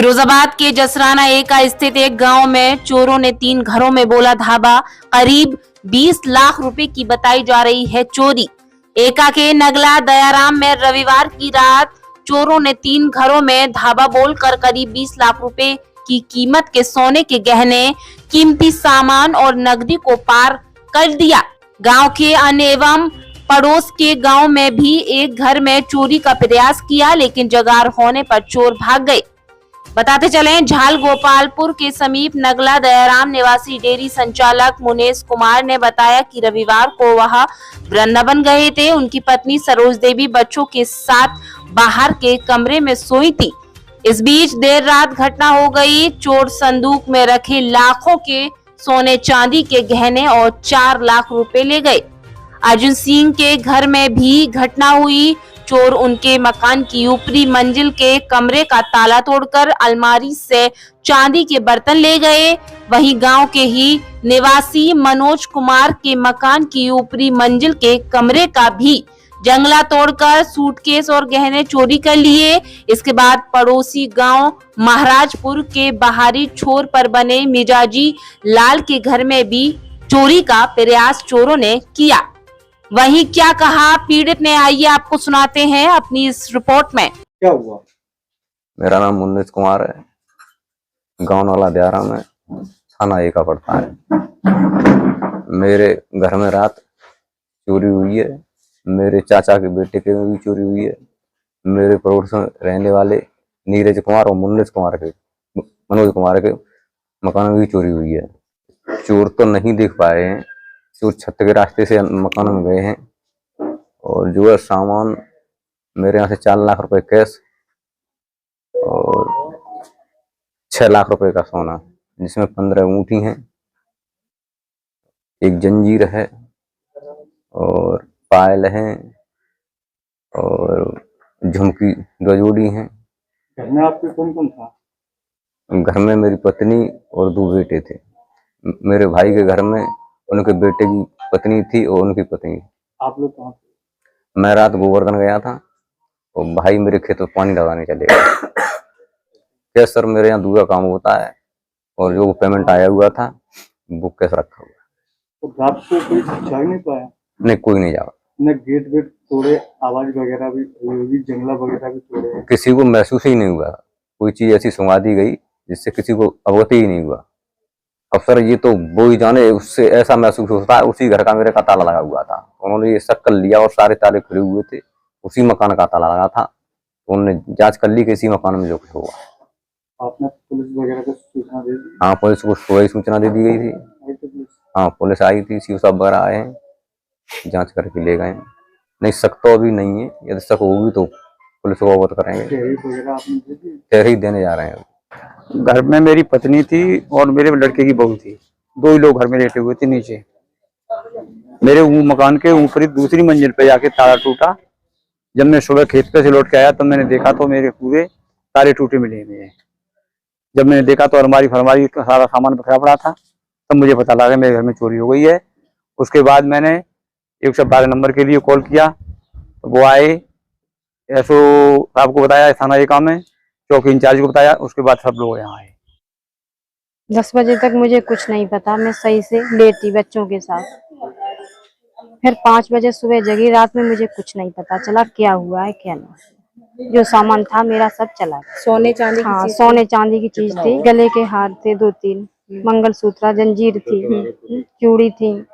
फिरोजाबाद के जसराना एका स्थित एक गांव में चोरों ने 3 घरों में बोला धाबा। करीब 20 लाख रुपए की बताई जा रही है चोरी। एका के नगला दयाराम में रविवार की रात चोरों ने 3 घरों में धाबा बोलकर करीब 20 लाख रुपए की कीमत के सोने के गहने, कीमती सामान और नकदी को पार कर दिया। गांव के अन्य एवं पड़ोस के गांव में भी एक घर में चोरी का प्रयास किया, लेकिन जगार होने पर चोर भाग गए। बताते चलें, झाल गोपालपुर के समीप नगला दयाराम निवासी डेयरी संचालक मुनेश कुमार ने बताया कि रविवार को वह वृंदावन गए थे। उनकी पत्नी सरोज देवी बच्चों के साथ बाहर के कमरे में सोई थी। इस बीच देर रात घटना हो गई। चोर संदूक में रखे लाखों के सोने चांदी के गहने और 4 लाख रुपए ले गए। अर्जुन सिंह के घर में भी घटना हुई। चोर उनके मकान की ऊपरी मंजिल के कमरे का ताला तोड़कर अलमारी से चांदी के बर्तन ले गए। वहीं गांव के ही निवासी मनोज कुमार के मकान की ऊपरी मंजिल के कमरे का भी जंगला तोड़कर सूटकेस और गहने चोरी कर लिए। इसके बाद पड़ोसी गांव महाराजपुर के बाहरी छोर पर बने मिजाजी लाल के घर में भी चोरी का प्रयास चोरों ने किया। वहीं क्या कहा पीड़ित ने, आइए आपको सुनाते हैं अपनी इस रिपोर्ट में। क्या हुआ? मेरा नाम मुन्नीस कुमार है, गांव नगला दयाराम है, थाना एका पड़ता है। मेरे घर में रात चोरी हुई है। मेरे चाचा के बेटे के में भी चोरी हुई है। मेरे पड़ोस में रहने वाले नीरज कुमार और मुन्नीस कुमार के, मनोज कुमार के मकान में भी चोरी हुई है। चोर तो नहीं देख पाए हैं, चोर छत के रास्ते से मकान में गए हैं। और जो है सामान मेरे यहाँ से 4 लाख रुपए कैश और 6 लाख रुपए का सोना, जिसमें 15 अंगूठी हैं, एक जंजीर है और पायल हैं और झुमकी 2 जोड़ी हैं। घर में आपके कौन कौन था? घर में मेरी पत्नी और 2 बेटे थे। मेरे भाई के घर में उनके बेटे की पत्नी थी और उनकी पत्नी। आप लोग कहाँ थे? मैं रात गोवर्धन गया था और भाई मेरे खेत में पानी लगाने चले गए। क्या सर, मेरे यहाँ दूसरा काम होता है और जो पेमेंट आया हुआ था वो कैसे रखा हुआ। तो रात को कोई जाग नहीं पाया? नहीं, कोई नहीं जागा। न गेट वेट तोड़े, आवाज वगैरह भी हुई, जंगला वगैरह भी तोड़े? किसी को महसूस ही नहीं हुआ। कोई चीज ऐसी सुंघा दी गई जिससे किसी को अवगत ही नहीं हुआ। अब सर ये तो वो ही जाने, उससे ऐसा महसूस होता है उसी घर का मेरे का ताला लगा हुआ था। उन्होंने ये शक कर लिया और सारे ताले खुले हुए थे, उसी मकान का ताला लगा था। तो उन्होंने जांच कर ली कि इसी मकान में जो कुछ हुआ। आपने पुलिस वगैरह को सूचना दे दी? हाँ, पुलिस को सुबह ही सूचना दे दी गई थी। हाँ, पुलिस आई थी, सीओ साहब वगैरह आए हैं, जांच करके ले गए। नहीं, शक तो अभी नहीं है। यदि शक होगी तो पुलिस को अवगत करेंगे। तहरीर देने जा रहे हैं। घर में मेरी पत्नी थी और मेरे लड़के की बहू थी। 2 ही लोग घर में लेटे हुए थे नीचे। मेरे मकान के ऊपरी दूसरी मंजिल पे जाके ताला टूटा। जब मैं सुबह खेत पे से लौट के आया तब मैंने देखा तो मेरे पूरे ताले टूटे मिले हुए हैं। जब मैंने देखा तो अलमारी फरमारी का सारा सामान बिखरा पड़ा था। तब मुझे पता लगा मेरे घर में चोरी हो गई है। उसके बाद मैंने 112 नंबर के लिए कॉल किया, तो वो आए। एसओ साहब को बताया, थाना एका में चौकी इंचार्ज को बताया। उसके बाद सब लोग यहाँ आए। 10 बजे तक मुझे कुछ नहीं पता, मैं सही से लेटी बच्चों के साथ। फिर 5 बजे सुबह जगी। रात में मुझे कुछ नहीं पता चला क्या हुआ है क्या नहीं। जो सामान था मेरा सब चला गया। सोने चांदी हाँ, सोने चांदी की चीज थी। गले के हार थे 2-3, मंगलसूत्र, जंजीर थी, चूड़ी थी,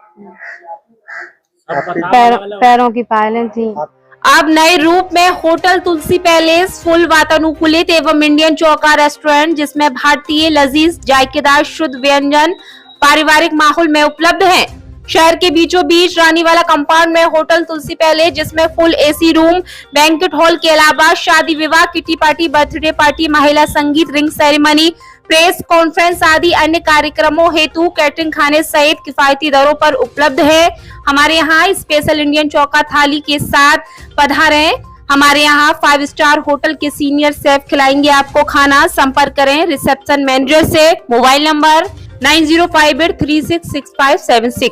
पैरों की पायलें थी। अब नए रूप में होटल तुलसी पैलेस फुल वातानुकूलित एवं इंडियन चौका रेस्टोरेंट, जिसमें भारतीय लजीज जायकेदार शुद्ध व्यंजन पारिवारिक माहौल में उपलब्ध है। शहर के बीचों बीच रानीवाला कंपाउंड में होटल तुलसी पैलेस, जिसमें full AC room, banquet hall के अलावा शादी विवाह, किटी पार्टी, बर्थडे पार्टी, महिला संगीत, रिंग सेरेमनी, प्रेस कॉन्फ्रेंस आदि अन्य कार्यक्रमों हेतु कैटरिंग खाने सहित किफायती दरों पर उपलब्ध है। हमारे यहाँ स्पेशल इंडियन चौका थाली के साथ पधारें। हमारे यहाँ 5 स्टार होटल के सीनियर शेफ खिलाएंगे आपको खाना। संपर्क करें रिसेप्शन मैनेजर से। Mobile number 9058366576।